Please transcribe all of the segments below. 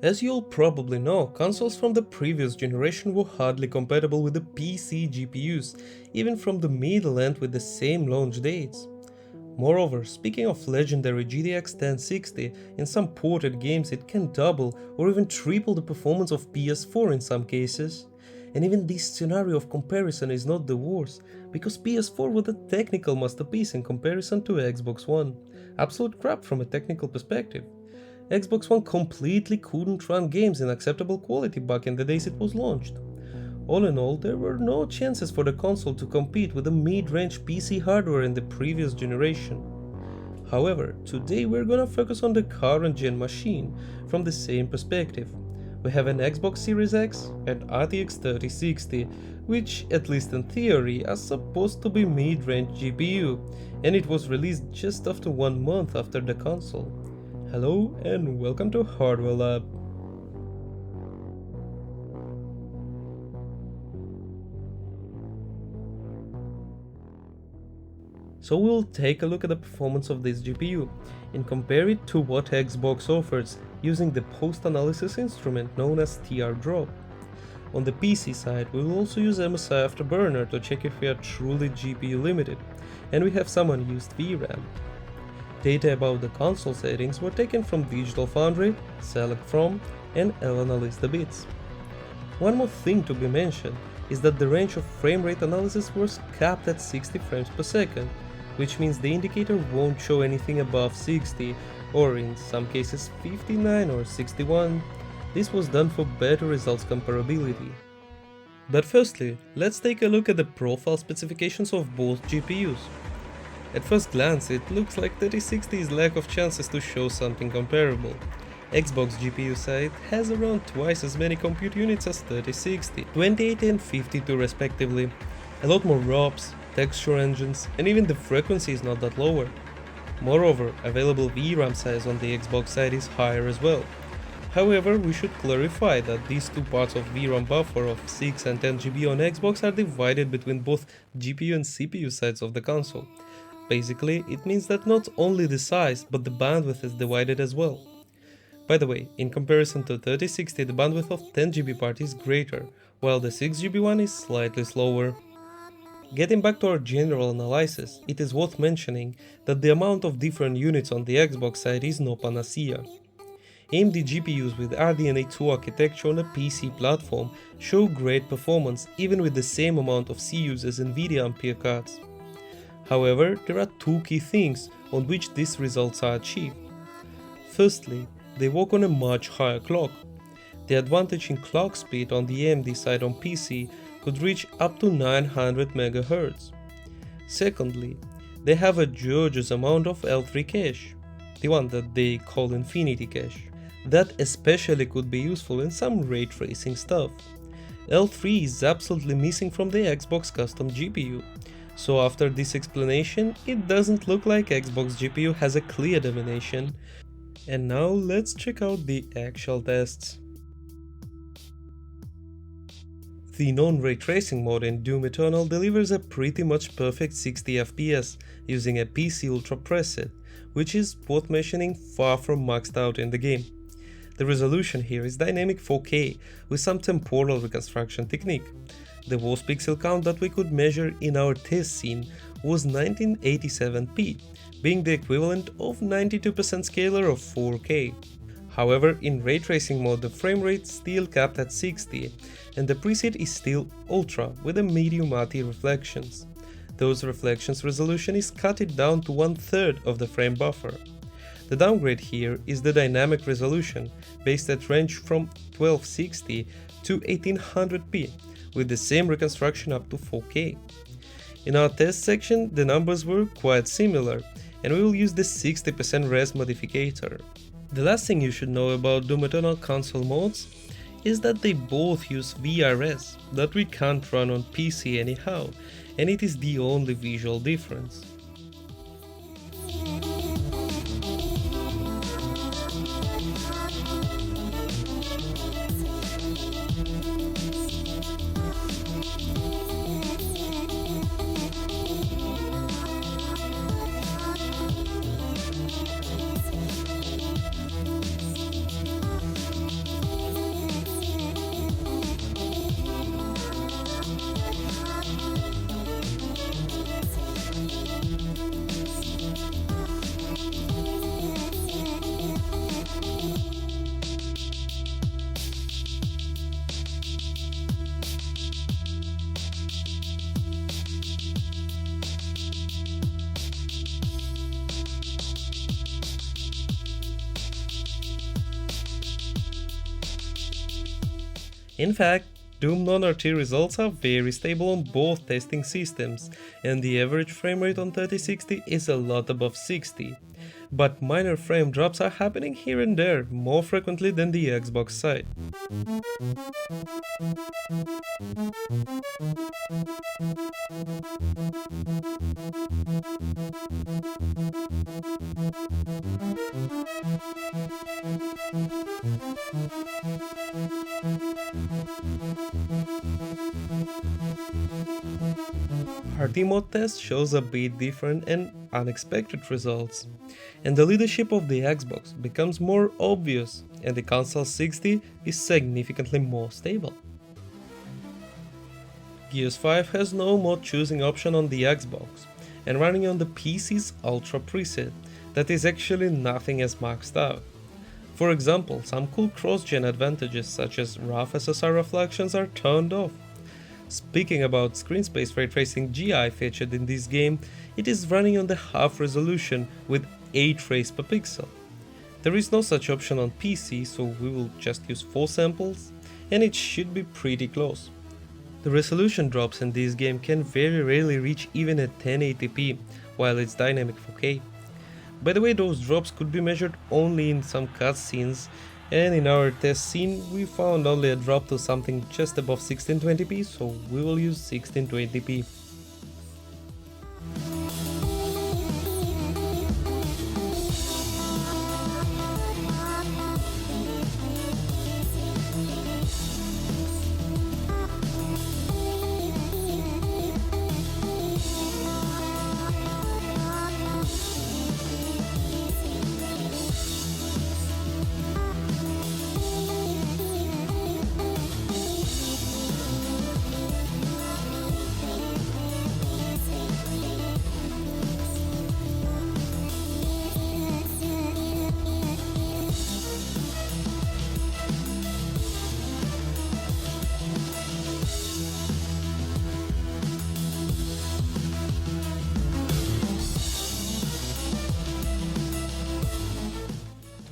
As you all probably know, consoles from the previous generation were hardly compatible with the PC GPUs, even from the middle end with the same launch dates. Moreover, speaking of legendary GTX 1060, in some ported games it can double or even triple the performance of PS4 in some cases. And even this scenario of comparison is not the worst, because PS4 was a technical masterpiece in comparison to Xbox One. Absolute crap from a technical perspective. Xbox One completely couldn't run games in acceptable quality back in the days it was launched. All in all, there were no chances for the console to compete with the mid-range PC hardware in the previous generation. However, today we're gonna focus on the current gen machine from the same perspective. We have an Xbox Series X and RTX 3060, which, at least in theory, are supposed to be mid-range GPU, and it was released just after 1 month after the console. Hello and welcome to Hardware Lab. So we'll take a look at the performance of this GPU and compare it to what Xbox offers using the post-analysis instrument known as TR-Drop. On the PC side, we will also use MSI Afterburner to check if we are truly GPU limited, and we have some unused VRAM. Data about the console settings were taken from Digital Foundry, Select From, and Analyze the Bits. One more thing to be mentioned is that the range of frame rate analysis was capped at 60 frames per second, which means the indicator won't show anything above 60, or in some cases 59 or 61. This was done for better results comparability. But firstly, let's take a look at the profile specifications of both GPUs. At first glance, it looks like 3060's lack of chances to show something comparable. Xbox GPU side has around twice as many compute units as 3060, 28 and 52 respectively, a lot more ROPs, texture engines, and even the frequency is not that lower. Moreover, available VRAM size on the Xbox side is higher as well. However, we should clarify that these two parts of VRAM buffer of 6 and 10 GB on Xbox are divided between both GPU and CPU sides of the console. Basically, it means that not only the size, but the bandwidth is divided as well. By the way, in comparison to 3060, the bandwidth of 10 GB part is greater, while the 6 GB one is slightly slower. Getting back to our general analysis, it is worth mentioning that the amount of different units on the Xbox side is no panacea. AMD GPUs with RDNA 2 architecture on a PC platform show great performance even with the same amount of CUs as Nvidia Ampere cards. However, there are two key things on which these results are achieved. Firstly, they work on a much higher clock. The advantage in clock speed on the AMD side on PC could reach up to 900 MHz. Secondly, they have a gorgeous amount of L3 cache, the one that they call Infinity Cache. That especially could be useful in some ray tracing stuff. L3 is absolutely missing from the Xbox custom GPU. So after this explanation, it doesn't look like Xbox GPU has a clear domination. And now let's check out the actual tests. The non-ray tracing mode in Doom Eternal delivers a pretty much perfect 60 FPS using a PC Ultra preset, which is worth mentioning far from maxed out in the game. The resolution here is dynamic 4K with some temporal reconstruction technique. The worst pixel count that we could measure in our test scene was 1987p, being the equivalent of 92% scalar of 4K. However, in ray tracing mode the frame rate still capped at 60, and the preset is still Ultra with a medium ATI reflections. Those reflections resolution is cut it down to 1/3 of the frame buffer. The downgrade here is the dynamic resolution, based at range from 1260 to 1800p, with the same reconstruction up to 4K. In our test section, the numbers were quite similar, and we will use the 60% res modificator. The last thing you should know about Doom Eternal console modes is that they both use VRS that we can't run on PC anyhow, and it is the only visual difference. In fact, Doom non-RT results are very stable on both testing systems, and the average frame rate on 3060 is a lot above 60. But minor frame drops are happening here and there, more frequently than the Xbox side. RT mode test shows a bit different and unexpected results, and the leadership of the Xbox becomes more obvious, and the console 60 is significantly more stable. Gears 5 has no mode choosing option on the Xbox, and running on the PC's Ultra preset, that is actually nothing as maxed out. For example, some cool cross-gen advantages such as rough SSR reflections are turned off. Speaking about screen space ray tracing GI featured in this game, it is running on the half resolution with 8 frames per pixel. There is no such option on PC, so we will just use 4 samples, and it should be pretty close. The resolution drops in this game can very rarely reach even at 1080p, while it's dynamic 4K. By the way, those drops could be measured only in some cutscenes, and in our test scene we found only a drop to something just above 1620p, so we will use 1620p.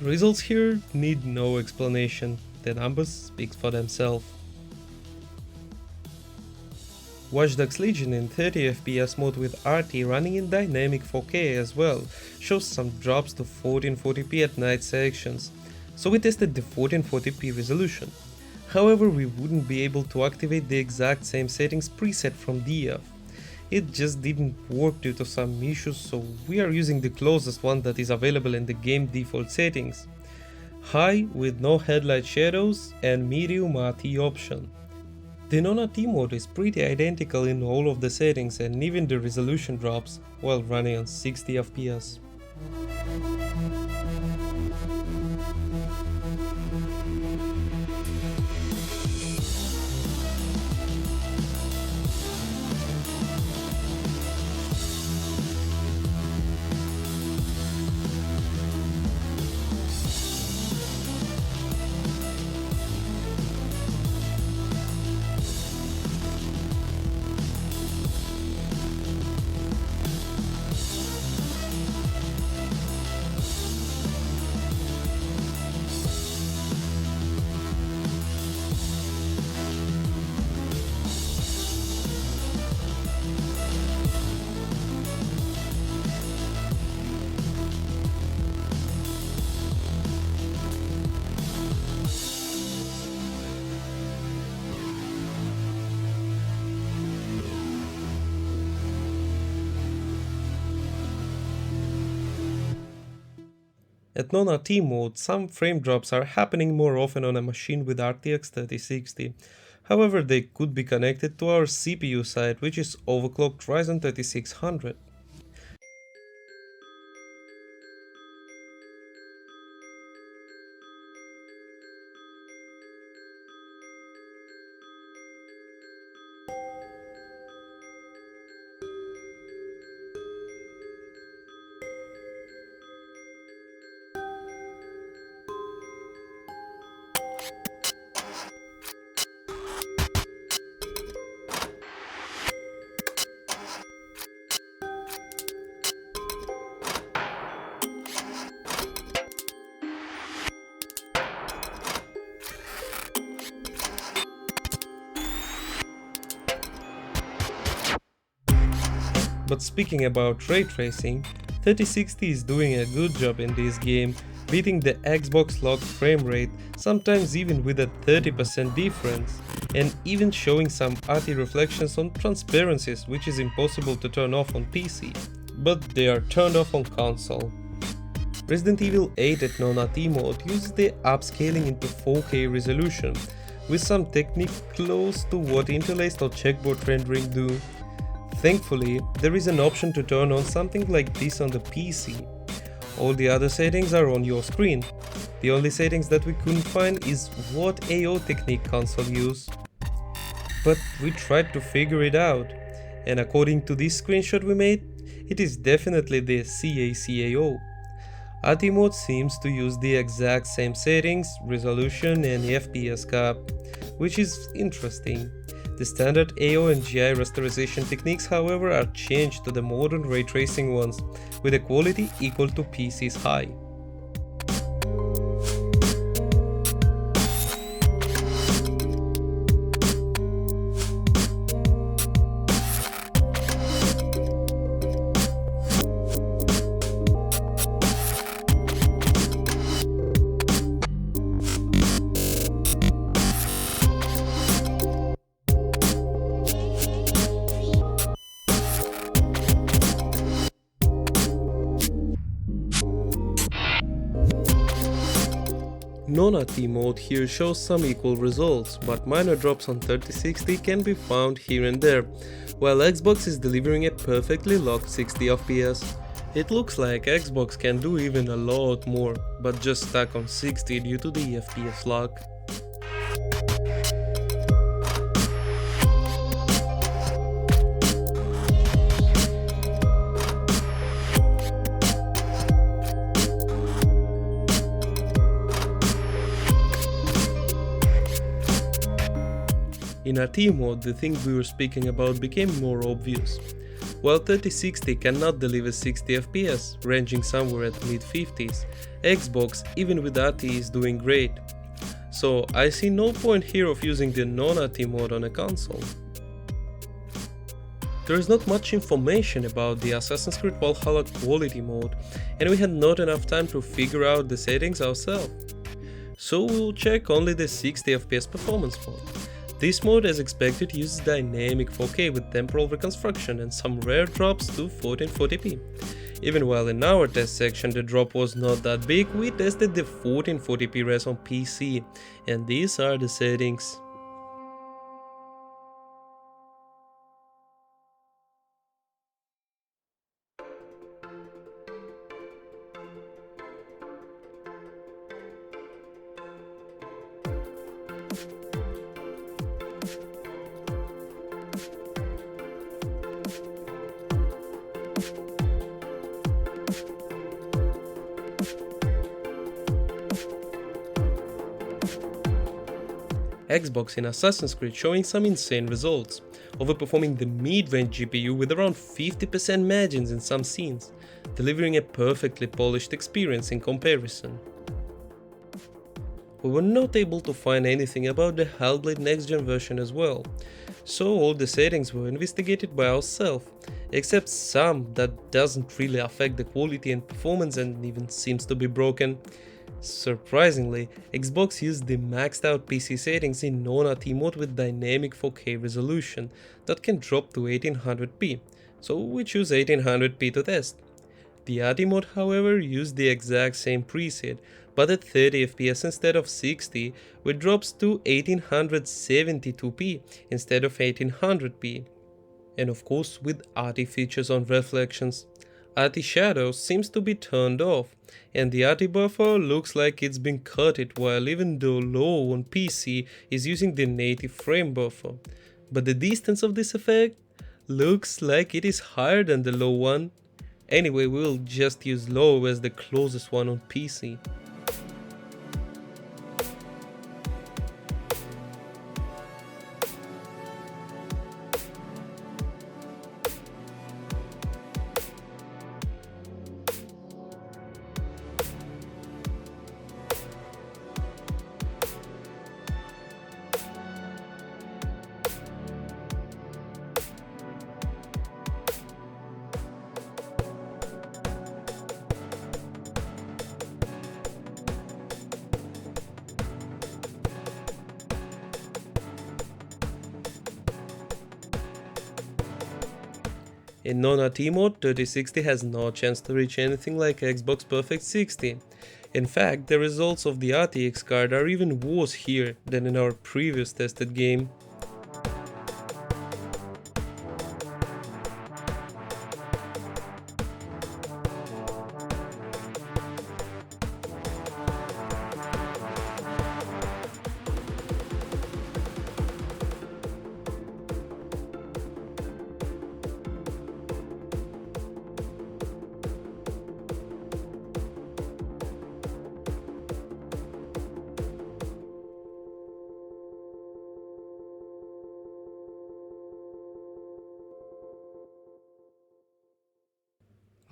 The results here need no explanation, the numbers speak for themselves. Watch Dogs Legion in 30fps mode with RT running in dynamic 4K as well shows some drops to 1440p at night sections, so we tested the 1440p resolution. However, we wouldn't be able to activate the exact same settings preset from DF. It just didn't work due to some issues, so we are using the closest one that is available in the game default settings. High with no headlight shadows and medium RT option. The non-RT mode is pretty identical in all of the settings, and even the resolution drops while running on 60fps. At non-RT mode, some frame drops are happening more often on a machine with RTX 3060. However, they could be connected to our CPU side, which is overclocked Ryzen 3600. But speaking about ray tracing, 3060 is doing a good job in this game, beating the Xbox locked frame rate, sometimes even with a 30% difference, and even showing some RT reflections on transparencies, which is impossible to turn off on PC, but they are turned off on console. Resident Evil 8 at non-RT mode uses the upscaling into 4K resolution, with some technique close to what interlaced or checkboard rendering do. Thankfully, there is an option to turn on something like this on the PC. All the other settings are on your screen. The only settings that we couldn't find is what AO technique console use. But we tried to figure it out, and according to this screenshot we made, it is definitely the CACAO. RT mode seems to use the exact same settings, resolution and FPS cap, which is interesting. The standard AO and GI rasterization techniques, however, are changed to the modern ray tracing ones, with a quality equal to PC's high. Non-RT mode here shows some equal results, but minor drops on 3060 can be found here and there, while Xbox is delivering a perfectly locked 60 FPS. It looks like Xbox can do even a lot more, but just stuck on 60 due to the FPS lock. In RT mode, the thing we were speaking about became more obvious. While 3060 cannot deliver 60 FPS, ranging somewhere at mid-50s, Xbox, even with RT, is doing great. So I see no point here of using the non-RT mode on a console. There is not much information about the Assassin's Creed Valhalla quality mode, and we had not enough time to figure out the settings ourselves. So we will check only the 60 FPS performance mode. This mode, as expected, uses dynamic 4K with temporal reconstruction and some rare drops to 1440p. Even while in our test section the drop was not that big, we tested the 1440p res on PC, and these are the settings. Xbox in Assassin's Creed showing some insane results, overperforming the mid-range GPU with around 50% margins in some scenes, delivering a perfectly polished experience in comparison. We were not able to find anything about the Hellblade next gen version as well, so all the settings were investigated by ourselves, except some that doesn't really affect the quality and performance and even seems to be broken. Surprisingly, Xbox used the maxed out PC settings in non-RT mode with dynamic 4K resolution that can drop to 1800p, so we choose 1800p to test. The RT mode, however, used the exact same preset, but at 30 FPS instead of 60, which drops to 1872p instead of 1800p. And of course with RT features on reflections. RT shadow seems to be turned off, and the RT buffer looks like it's been cutted, while even the low on PC is using the native frame buffer. But the distance of this effect looks like it is higher than the low one. Anyway, we'll just use low as the closest one on PC. In non-RT mode, 3060 has no chance to reach anything like Xbox Perfect 60. In fact, the results of the RTX card are even worse here than in our previous tested game.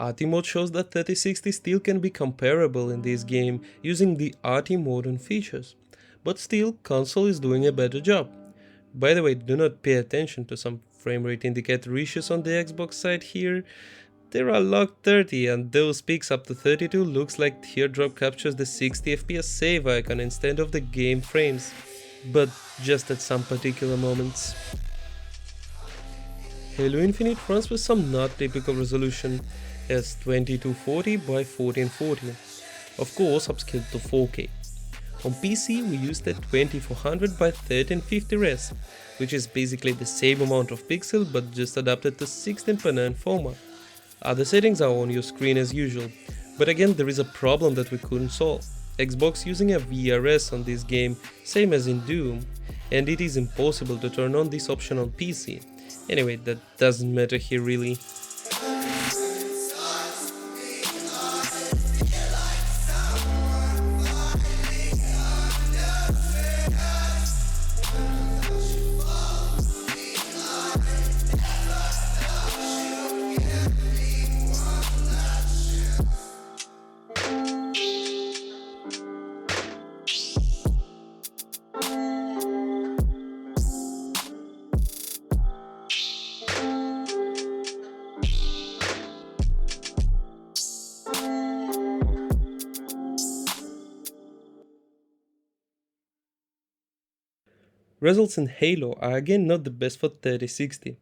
RT mode shows that 3060 still can be comparable in this game using the RT modern features, but still console is doing a better job. By the way, do not pay attention to some frame rate indicator issues on the Xbox side here. There are locked 30 and those peaks up to 32 looks like teardrop captures the 60 FPS save icon instead of the game frames, but just at some particular moments. Halo Infinite runs with some not typical resolution as 2240 by 1440, of course upscaled to 4K. On PC we used a 2400 by 1350 res, which is basically the same amount of pixel but just adapted to 16:9 format. Other settings are on your screen as usual, but again there is a problem that we couldn't solve. Xbox using a VRS on this game, same as in Doom, and it is impossible to turn on this option on PC. Anyway, that doesn't matter here really. Results in Halo are again not the best for 3060,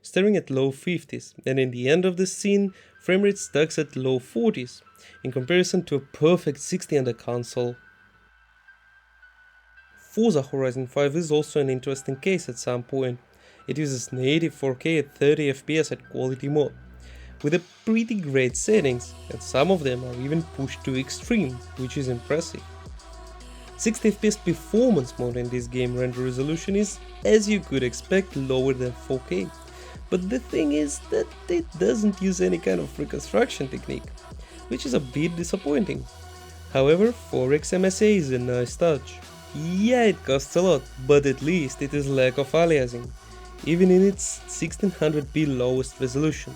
staring at low 50s, and in the end of the scene, framerate stuck at low 40s, in comparison to a perfect 60 on the console. Forza Horizon 5 is also an interesting case at some point. It uses native 4K at 30 FPS at quality mode, with a pretty great settings, and some of them are even pushed to extreme, which is impressive. 60 FPS performance mode in this game render resolution is, as you could expect, lower than 4K, but the thing is that it doesn't use any kind of reconstruction technique, which is a bit disappointing. However, 4x MSA is a nice touch. Yeah, it costs a lot, but at least it is lack of aliasing, even in its 1600p lowest resolution.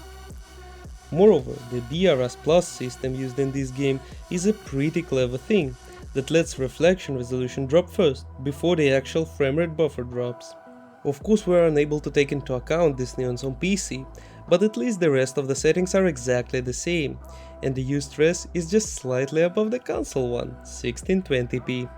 Moreover, the DRS Plus system used in this game is a pretty clever thing that lets reflection resolution drop first, before the actual framerate buffer drops. Of course we are unable to take into account these nuance on PC, but at least the rest of the settings are exactly the same, and the used res is just slightly above the console one, 1620p.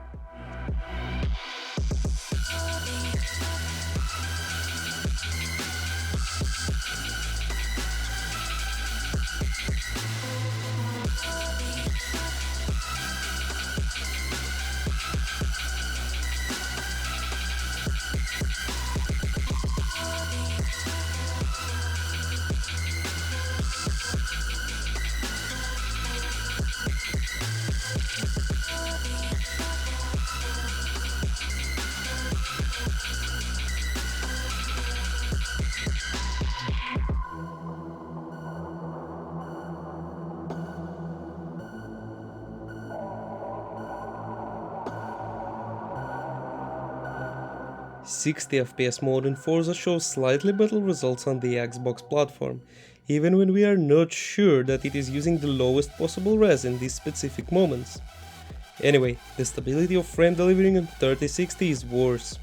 "60 FPS mode in Forza shows slightly better results on the Xbox platform, even when we are not sure that it is using the lowest possible res in these specific moments. Anyway, the stability of frame delivering on 3060 is worse.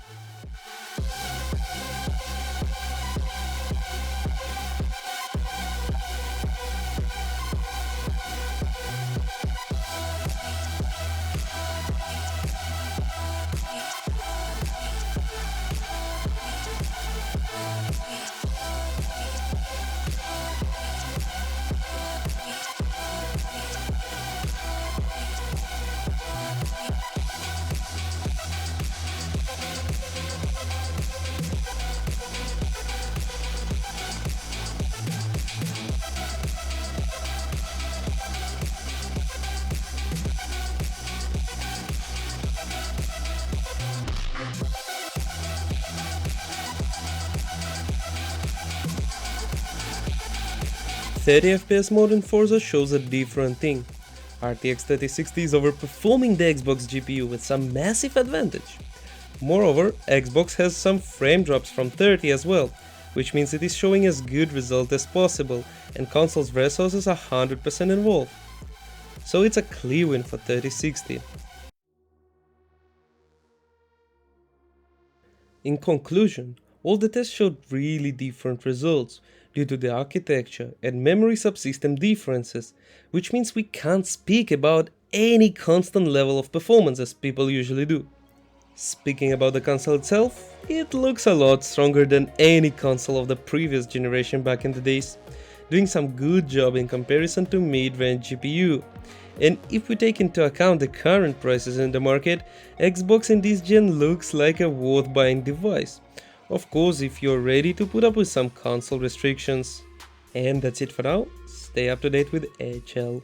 30 FPS mode in Forza shows a different thing. RTX 3060 is overperforming the Xbox GPU with some massive advantage. Moreover, Xbox has some frame drops from 30 as well, which means it is showing as good result as possible, and console's resources are 100% involved. So it's a clear win for 3060. In conclusion, all the tests showed really different results due to the architecture and memory subsystem differences, which means we can't speak about any constant level of performance as people usually do. Speaking about the console itself, it looks a lot stronger than any console of the previous generation back in the days, doing some good job in comparison to mid-range GPU. And if we take into account the current prices in the market, Xbox in this gen looks like a worth buying device. Of course, if you're ready to put up with some console restrictions. And that's it for now. Stay up to date with HL.